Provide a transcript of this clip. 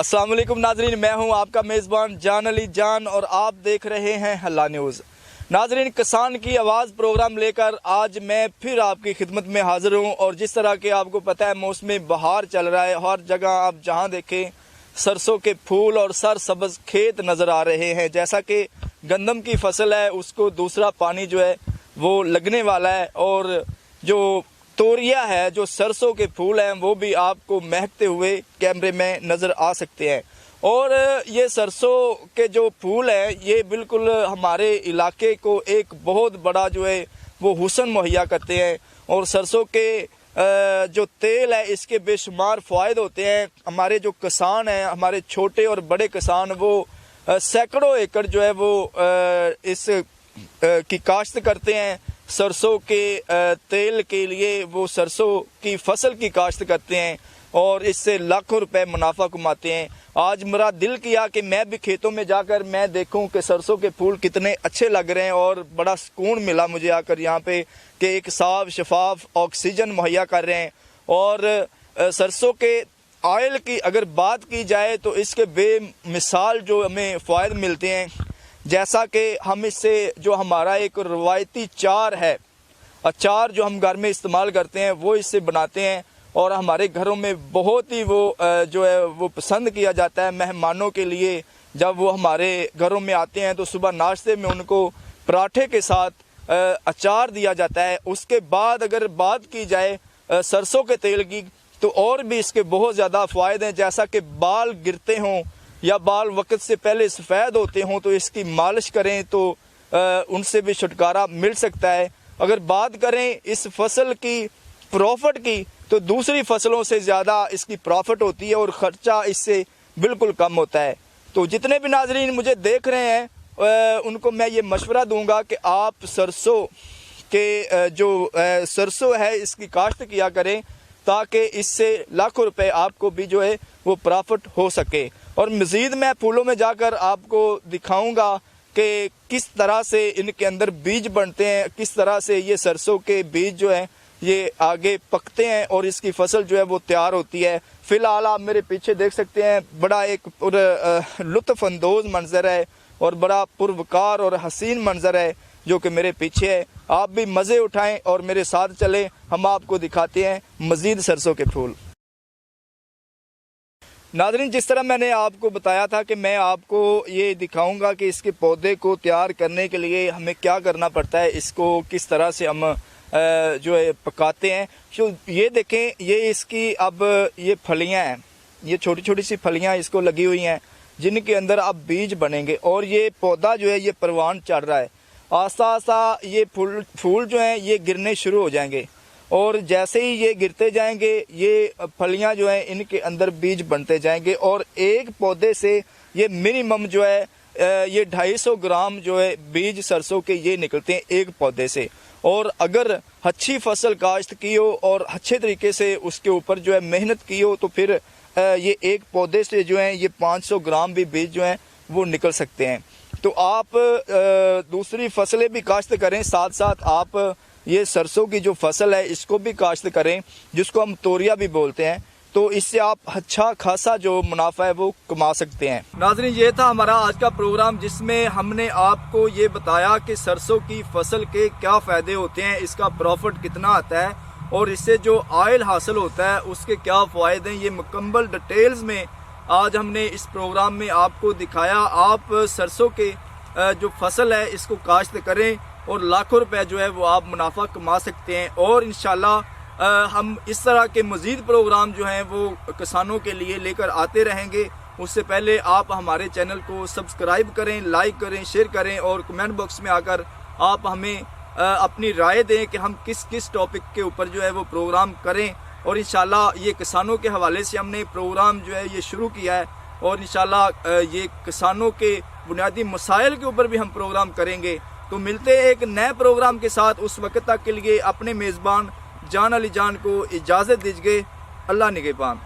अस्सलाम वालेकुम नाजरीन, मैं हूं आपका मेज़बान जान अली जान और आप देख रहे हैं हल्ला न्यूज़। नाजरीन, किसान की आवाज़ प्रोग्राम लेकर आज मैं फिर आपकी खिदमत में हाजिर हूं। और जिस तरह के आपको पता है मौसम बहार चल रहा है, हर जगह आप जहां देखें सरसों के फूल और सरसब्ज खेत नज़र आ रहे हैं। जैसा कि गंदम की फसल है उसको दूसरा पानी जो है वो लगने वाला है, और जो तोरिया है, जो सरसों के फूल हैं, वो भी आपको महकते हुए कैमरे में नज़र आ सकते हैं। और ये सरसों के जो फूल हैं ये बिल्कुल हमारे इलाके को एक बहुत बड़ा जो है वो हुस्न मुहैया करते हैं। और सरसों के जो तेल है इसके बेशुमार फ़ायदे होते हैं। हमारे जो किसान हैं, हमारे छोटे और बड़े किसान, वो सैकड़ों एकड़ जो है वो इस की काश्त करते हैं। सरसों के तेल के लिए वो सरसों की फसल की काश्त करते हैं और इससे लाखों रुपए मुनाफा कमाते हैं। आज मेरा दिल किया कि मैं भी खेतों में जाकर मैं देखूं कि सरसों के फूल कितने अच्छे लग रहे हैं, और बड़ा सुकून मिला मुझे आकर यहाँ पे कि एक साफ शफाफ ऑक्सीजन मुहैया कर रहे हैं। और सरसों के ऑयल की अगर बात की जाए तो इसके बेमिसाल जो हमें फ़ायदे मिलते हैं, जैसा कि हम इससे जो हमारा एक रवायती चार है, अचार जो हम घर में इस्तेमाल करते हैं वो इससे बनाते हैं, और हमारे घरों में बहुत ही वो जो है वो पसंद किया जाता है। मेहमानों के लिए जब वो हमारे घरों में आते हैं तो सुबह नाश्ते में उनको पराठे के साथ अचार दिया जाता है। उसके बाद अगर बात की जाए सरसों के तेल की तो और भी इसके बहुत ज़्यादा फ़ायदे हैं। जैसा कि बाल गिरते हों या बाल वक्त से पहले सफ़ेद होते हों तो इसकी मालिश करें तो उनसे भी छुटकारा मिल सकता है। अगर बात करें इस फसल की प्रॉफिट की तो दूसरी फसलों से ज़्यादा इसकी प्रॉफिट होती है और ख़र्चा इससे बिल्कुल कम होता है। तो जितने भी नाजरीन मुझे देख रहे हैं उनको मैं ये मशवरा दूंगा कि आप सरसों के जो सरसों है इसकी काश्त किया करें, ताकि इससे लाखों रुपए आपको भी जो है वो प्रॉफिट हो सके। और मज़ीद मैं फूलों में जाकर आपको दिखाऊंगा कि किस तरह से इनके अंदर बीज बनते हैं, किस तरह से ये सरसों के बीज जो हैं ये आगे पकते हैं और इसकी फसल जो है वो तैयार होती है। फ़िलहाल आप मेरे पीछे देख सकते हैं बड़ा एक लुत्फ़ अंदोज़ मंज़र है और बड़ा पुरवकार और हसीन मंज़र है जो कि मेरे पीछे है। आप भी मज़े उठाएं और मेरे साथ चलें, हम आपको दिखाते हैं मज़ीद सरसों के फूल। नाज़रीन, जिस तरह मैंने आपको बताया था कि मैं आपको ये दिखाऊंगा कि इसके पौधे को तैयार करने के लिए हमें क्या करना पड़ता है, इसको किस तरह से हम जो है पकाते हैं। तो ये देखें, ये इसकी अब ये फलियां हैं, ये छोटी छोटी सी फलियां इसको लगी हुई हैं जिनके अंदर अब बीज बनेंगे, और ये पौधा जो है ये परवान चढ़ रहा है। आस्ता आस्ता ये फूल जो हैं ये गिरने शुरू हो जाएंगे, और जैसे ही ये गिरते जाएंगे ये फलियां जो हैं इनके अंदर बीज बनते जाएंगे, और एक पौधे से ये मिनिमम जो है ये 250 ग्राम जो है बीज सरसों के ये निकलते हैं एक पौधे से। और अगर अच्छी फसल काश्त की हो और अच्छे तरीके से उसके ऊपर जो है मेहनत की हो तो फिर ये एक पौधे से जो है ये 500 ग्राम भी बीज जो हैं वो निकल सकते हैं। तो आप दूसरी फसलें भी काश्त करें, साथ साथ आप ये सरसों की जो फसल है इसको भी काश्त करें, जिसको हम तोरिया भी बोलते हैं। तो इससे आप अच्छा खासा जो मुनाफा है वो कमा सकते हैं। नाज़रीन, ये था हमारा आज का प्रोग्राम जिसमें हमने आपको ये बताया कि सरसों की फसल के क्या फ़ायदे होते हैं, इसका प्रॉफिट कितना आता है और इससे जो ऑयल हासिल होता है उसके क्या फ़ायदे हैं। ये मुकम्मल डिटेल्स में आज हमने इस प्रोग्राम में आपको दिखाया। आप सरसों के जो फसल है इसको काश्त करें और लाखों रुपए जो है वो आप मुनाफा कमा सकते हैं। और इंशाल्लाह हम इस तरह के मज़ीद प्रोग्राम जो हैं वो किसानों के लिए लेकर आते रहेंगे। उससे पहले आप हमारे चैनल को सब्सक्राइब करें, लाइक करें, शेयर करें, और कमेंट बॉक्स में आकर आप हमें अपनी राय दें कि हम किस किस टॉपिक के ऊपर जो है वो प्रोग्राम करें। और इंशाल्लाह ये किसानों के हवाले से हमने प्रोग्राम जो है ये शुरू किया है, और इंशाल्लाह ये किसानों के बुनियादी मसाइल के ऊपर भी हम प्रोग्राम करेंगे। तो मिलते हैं एक नए प्रोग्राम के साथ, उस वक्त तक के लिए अपने मेज़बान जान अली जान को इजाज़त दीजिए। अल्लाह निगहबान।